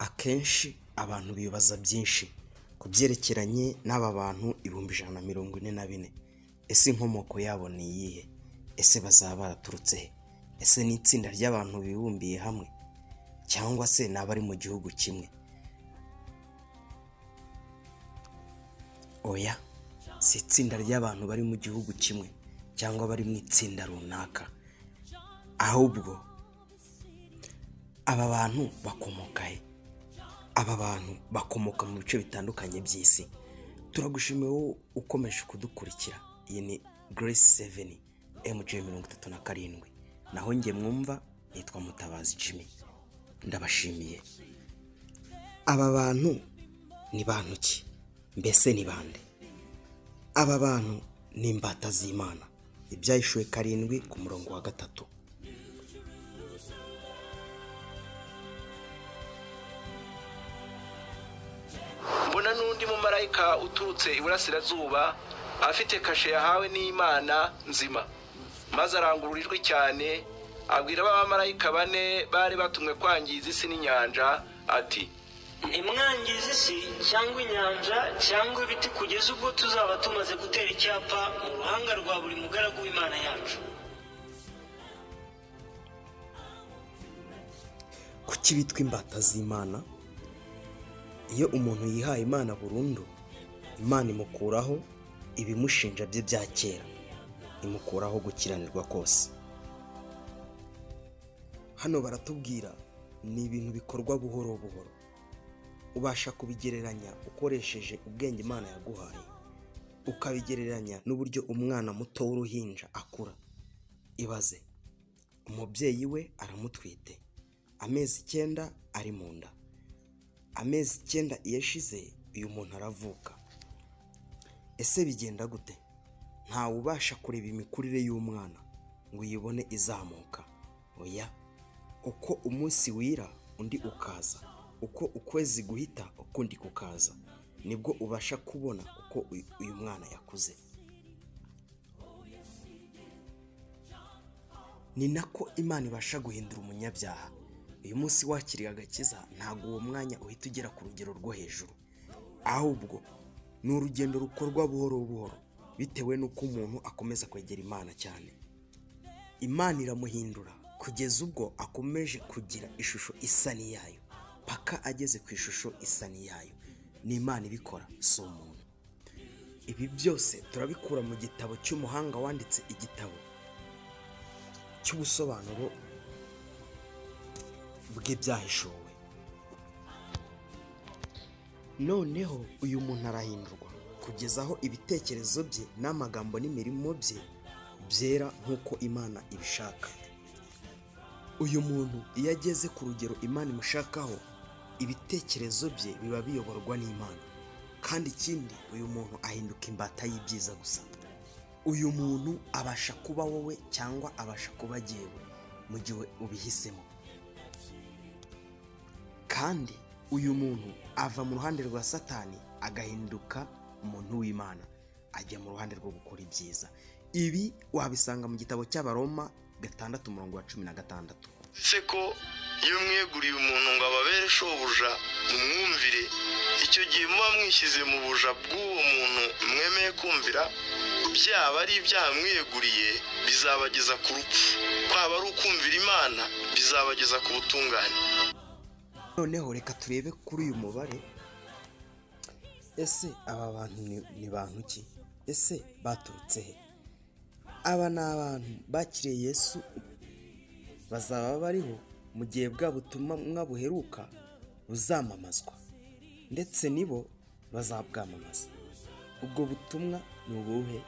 Akenshi abantu bibaza byinshi ku byerekeranye n'aba bantu 144. Ese inkomoko yabo ni iyihe? Ese bazaba baraturutse he? Ese ni itsinda ry'abantu bibumbiye hamwe cyangwa se ni abari mu gihugu kimwe? Oya, si itsinda ry'abantu bari mu gihugu kimwe cyangwa bari mu itsinda runaka, ahubwo aba bantu bakomoka he? Aba bantu bakomoka mu bice bitandukanye by'isi. Turagushimiye wowe ukomeje kudukurikira. Iyi ni Grace 7 MJ 37, naho njye mwumva nitwa Mutabazi Jimmy. Ndabashimiye. Aba bantu ni bantu ki? Mbese ni bande? Aba bantu ni imbata z'Imana. Ibyahishuwe 7:3. Mbona n'undi mumarayika uturutse iburasirazuba afite kashe yahawe n'Imana nzima, maze arangurura ijwi cyane abwira abamarayika 4 bari batumwe kwangiza isi n'inyanja ati: ntimwangize isi cyangwa inyanja cyangwa ibiti kugeza ubwo tuzaba tumaze gutera icyapa mu ruhanga rwa buri mugaragu w'Imana yacu. Kuki bitwa imbata z'Imana? Iyo umuntu yihaye Imana burundu, Imana imukuraho ibimushinja bye bya kera, imukuraho gukiranirwa kose. Hano baratubwira ni ibintu bikorwa buhoro buhoro. Ubasha kubigereranya ukoresheje ubwenge Imana yaguhaye, ukabigereranya n'uburyo umwana muto w'uruhinja akura. Ibaze, umubyeyi we aramutwite, amezi 9 ari mu nda. Amezi 9 yashize uyu muntu aravuka. Ese bigenda gute? Ntawe ubasha kureba imikurire y'umwana ngo uyibone izamuka. Oya, uko umunsi wira undi ukaza, uko ukwezi guhita ukundi kukaza, nibwo ubasha kubona uko uyu mwana yakuze. Ni nako Imana ibasha guhindura umunyabyaha. Uyu munsi wakiriye agakiza, ntabwo uwo mwanya uhita ugera ku rugero rwo hejuru, ahubwo ni urugendo rukorwa buhoro buhoro bitewe n'uko umuntu akomeza kwegera Imana cyane. Imana iramuhindura kugeza ubwo akomeje kugira ishusho isa n'iyayo, paka ageze ku ishusho isa n'iyayo. Ni Imana ibikora, si umuntu. Ibi byose turabikura mu gitabo cy'umuhanga wanditse igitabo cy'ubusobanuro bw'ibyahishuwe. Noneho uyu muntu arahindurwa kugeza aho ibitekerezo bye n'amagambo n'imirimo bye byera nk'uko Imana ibishaka. Uyu muntu iyo ageze ku rugero Imana imushakaho, ibitekerezo bye biba biyoborwa n'Imana, kandi ikindi uyu muntu ahinduka imbata y'ibyiza gusa. Uyu muntu abasha kuba wowe cyangwa abasha kuba jyewe mu gihe ubihisemo. Kandi uyu muntu ava mu ruhande rwa Satani agahinduka umuntu w'Imana, ajya mu ruhande rwo gukora ibyiza. Ibi wabisanga mu gitabo cy'Abaroma 6:16. se ko iyo mweguriye umuntu ngo ababere shobuja mumwumvire, icyo gihe muba mwishyize mu buja bw'uwo muntu mwemeye kumvira, byaba ari ibyaha mwiyeguriye bizabageza ku rupfu, kwaba ari ukumvira Imana bizabageza ku butungane. Noneho reka turebe kuri uyu mubare. Ese aba bantu ni bantu ki? Ese baturutse he? Aba ni abantu bakiriye Yesu, bazaba bariho mu gihe bwa butumwa buheruka buzamamazwa, ndetse nibo bazabwamamaza. Ubwo butumwa ni ubuhe?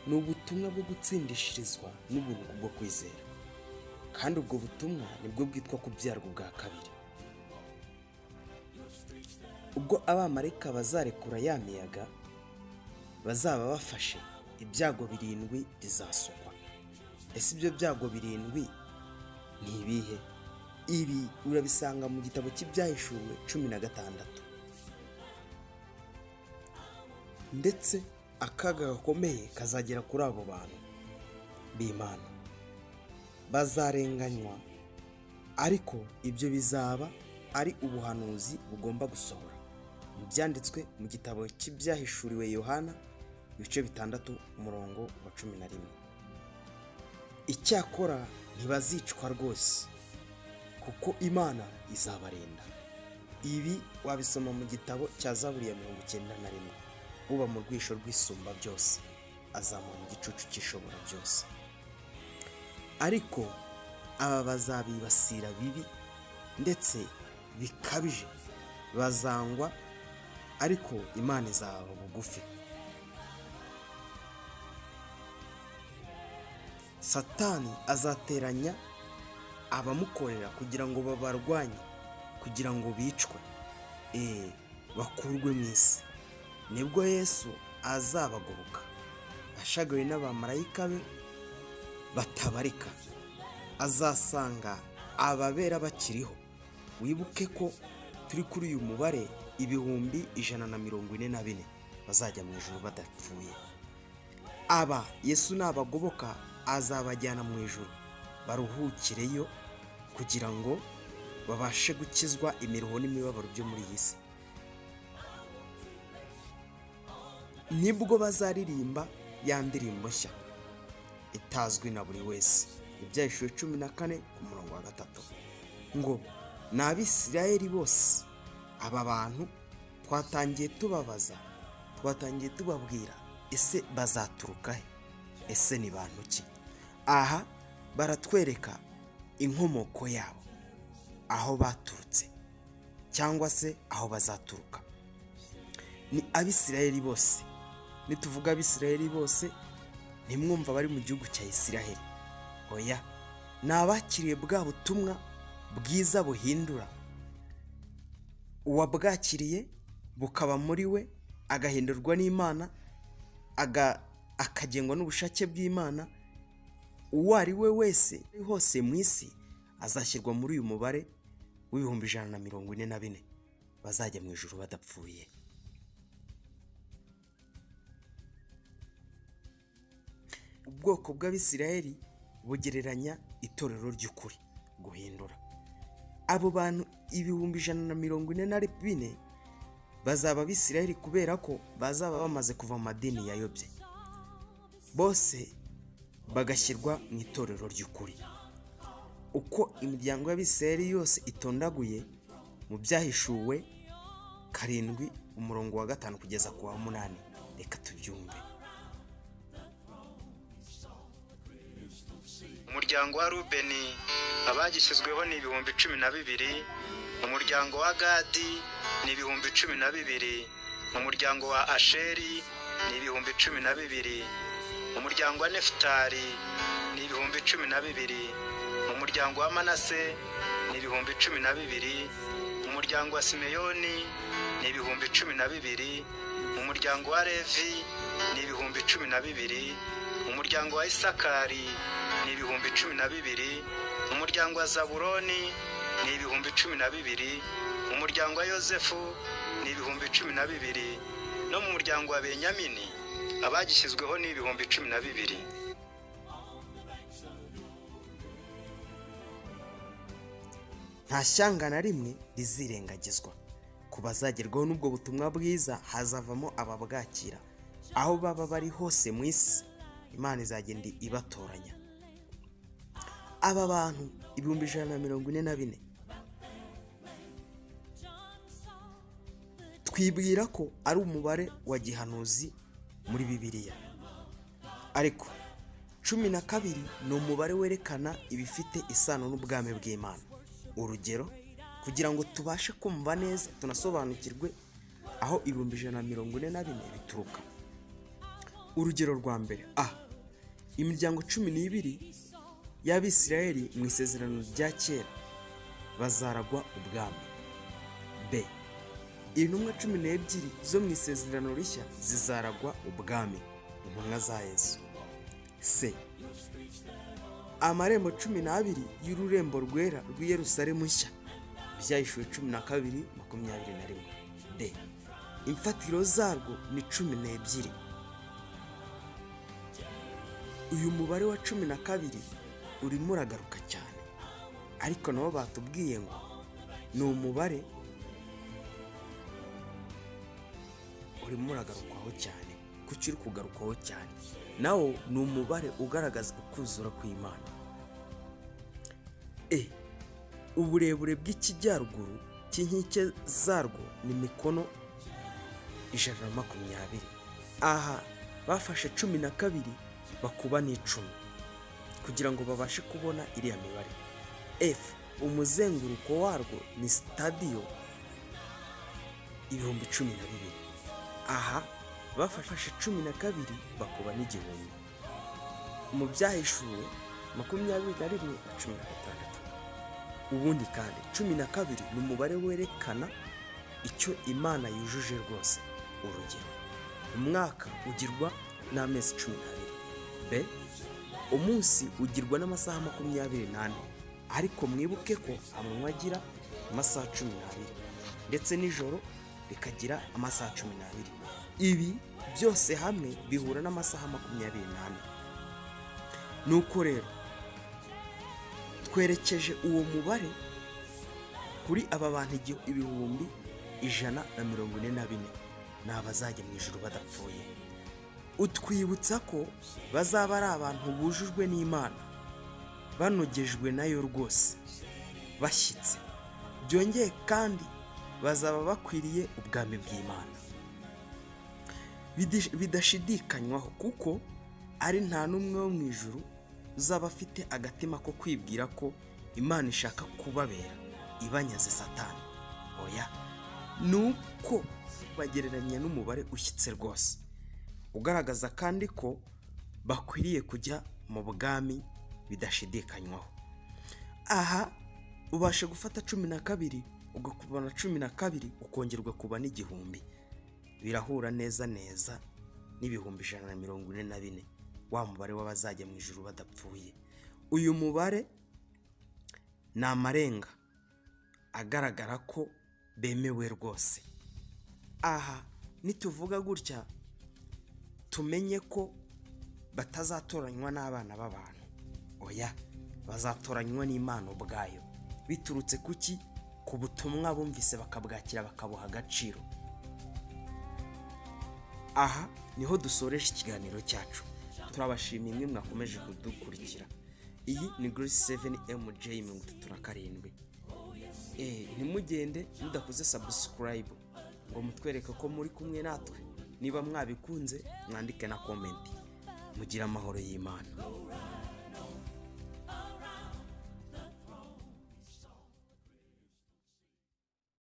Ni ubutumwa bwo gutsindishirizwa n'ubuntu bwo kwizera, kandi ubwo butumwa nibwo bwitwa kubyarwa ubwa kabiri. Ubwo abamarayika bazarekura ya miyaga, bazaba bafashe ibyago 7 bizasukwa. Ese ibyo byago 7 ni ibihe? Ibi urabisanga mu gitabo cy'ibyahishuwe 16. Ndetse akaga gakomeye kazagera kuri abo bantu b'Imana. Bazarenganywa, ariko ibyo bizaba ari ubuhanuzi bugomba gusohora mu byanditswe mu gitabo cy'ibyahishuriwe Yohana ibice 6 umurongo wa 11. Icyakora ntibazicwa rwose kuko Imana izabarinda. Ibi wabisoma mu gitabo cya Zaburi ya 91. Uba mu rwisho rw'isumba byose azamura mu gicucu cy'ishobora byose. Ariko aba bazabibasira bibi ndetse bikabije, bazangwa, ariko Imana izaba bugufi. Satani azateranya abamukorera kugira ngo babarwanye, kugira ngo bicwe, bakurwe mu isi. Nibwo Yesu azabagoboka ashagawe n'abamarayika be batabarika. Azasanga ababera bakiriho. Wibuke ko turi kuri uyu mubare 144,000 bazajya mu ijuru badapfuye. Aba Yesu nabagoboka azabajyana mu ijuru baruhukireyo kugira ngo babashe gukizwa imiruho n'imibabaro byo muri iyi si. Nibwo bazaririmba ya ndirimbo nshya itazwi na buri wese, Ibyahishuriwe 14 ku murongo wa 3, ngo n'Abisirayeli bose. Aba bantu twatangiye tubabaza, twatangiye tubabwira, ese bazaturuka he? Ese ni bantu ki? Aha baratwereka inkomoko yabo, aho baturutse cyangwa se aho bazaturuka. Ni Abisirayeli bose. Nituvuga Abisirayeli bose ntimwumva bari mu gihugu cya Isiraheli. Oya, ni abakiriye bwa butumwa bwiza buhindura. Uwabwakiriye bukaba muri we, agahindurwa n'Imana, akagengwa n'ubushake bw'Imana. Uwo ari we wese hose mu isi azashyirwa muri uyu mubare w'144,000 bazajya mu ijuru badapfuye. Ubwoko bw'Abisirayeli bugereranya itorero ry'ukuri guhindura. Abo bantu 144,000 bazaba Abisirayeli kubera ko bazaba bamaze kuva mu madini yayobye, bose bagashyirwa mu itorero ry'ukuri. Uko imiryango y'Abisirayeli yose itondaguye mu byahishuwe 7 umurongo wa 5 kugeza ku wa 8. Reka tubyumve. Umuryango wa Rubeni abagishyizweho ni 12,000. Umuryango wa Gadi ni 12,000. Umuryango wa Asheri ni 12,000. Umuryango wa Nefutali ni 12,000. Umuryango wa Manase ni 12,000. Umuryango wa Simeyoni ni 12,000. Umuryango wa Levi ni 12,000. Umuryango wa Isakari ni 12,000. Umuryango wa Zabuloni ni 12,000. Umuryango wa Yosefu ni 12,000. No mu muryango wa Benyamini abagishyizweho ni 12,000. Nta shyanga na rimwe rizirengagizwa. Ku bazagerwaho n'ubwo butumwa bwiza hazavamo ababwakira. Aho baba bari hose mu isi, Imana izagenda ibatoranya. Aba bantu 144,000 twibwira ko ari umubare wa gihanuzi muri Bibiliya, ariko 12 ni umubare werekana ibifite isano n'ubwami bw'Imana. Urugero, kugira ngo tubashe kumva neza tunasobanukirwe aho 144,000 bituruka. Urugero rwa mbere, imiryango 12 y'Abisirayeli mu isezerano rya kera bazaragwa ubwami. B, intumwa 12 zo mu isezerano rishya zizaragwa ubwami, intumwa za Yesu. C, amarembo 12 y'ururembo rwera rw'i Yerusalemu nshya, Ibyahishuwe 12:21. D, imfatiro zarwo ni 12. Uyu mubare wa 12 urimo uragaruka cyane, ariko nabo batubwiye ngo ni umubare urimo uragarukwaho cyane. Kuki uri kugarukwaho cyane? nawo ni umubare ugaragaza ukuzura kw'Imana. Uburebure bw'ikijyaruguru cy'inkike zarwo ni mikono 120. Aha bafashe 12 bakuba n'10 kugira ngo babashe kubona iriya mibare. Umuzenguruko warwo ni stadiyo 12,000. Aha bafashe 12 bakuba n'igihumbi. Mu byahishuwe 21:16. Ubundi kandi 12 ni umubare werekana icyo Imana yujuje rwose. Urugero, umwaka ugirwa n'amezi 12. Umunsi ugirwa n'amasaha 24. Ariko mwibuke ko amanywa agira amasaha 12 ndetse n'ijoro rikagira amasaha 12. Ibi byose hamwe bihura n'amasaha 24. Nuko rero twerekeje uwo mubare kuri aba bantu 144,000 ni abazajya mu ijuru badapfuye. Utwibutsa ko bazaba ari abantu bujujwe n'Imana, banogejwe nayo rwose, bashyitse. Byongeye kandi bazaba bakwiriye ubwami bw'Imana bidashidikanywaho, kuko ari nta n'umwe wo mu ijuru uzaba afite agatima ko kwibwira ko Imana ishaka kubabera ibanyaze Satani. Oya, nuko bagereranya n'umubare ushyitse rwose, ugaragaza kandi ko bakwiriye kujya mu bwami bidashidikanywaho. Aha ubasha gufata 12 ugakubona 12 ukongerwa kuba n'igihumbi. Birahura neza neza n'ibihumbi 144, wa mubare w'abazajya mu ijuru badapfuye. Uyu mubare ni amarenga agaragara ko bemewe rwose. Aha nituvuga gutya tumenye ko batazatoranywa n'abana b'abantu. Oya, bazatoranywa n'Imana ubwayo, biturutse kuki? Ku butumwa bumvise bakabwakira bakabuha agaciro. Aha niho dusoreje ikiganiro cyacu. Turabashimiye mwe mwakomeje kudukurikira. Iyi ni Grace 7MJ 37. Ntimugende mudakoze subscribe ngo mutwereke ko muri kumwe natwe. Niba mwabikunze mwandike na comment. Mugira amahoro y'Imana.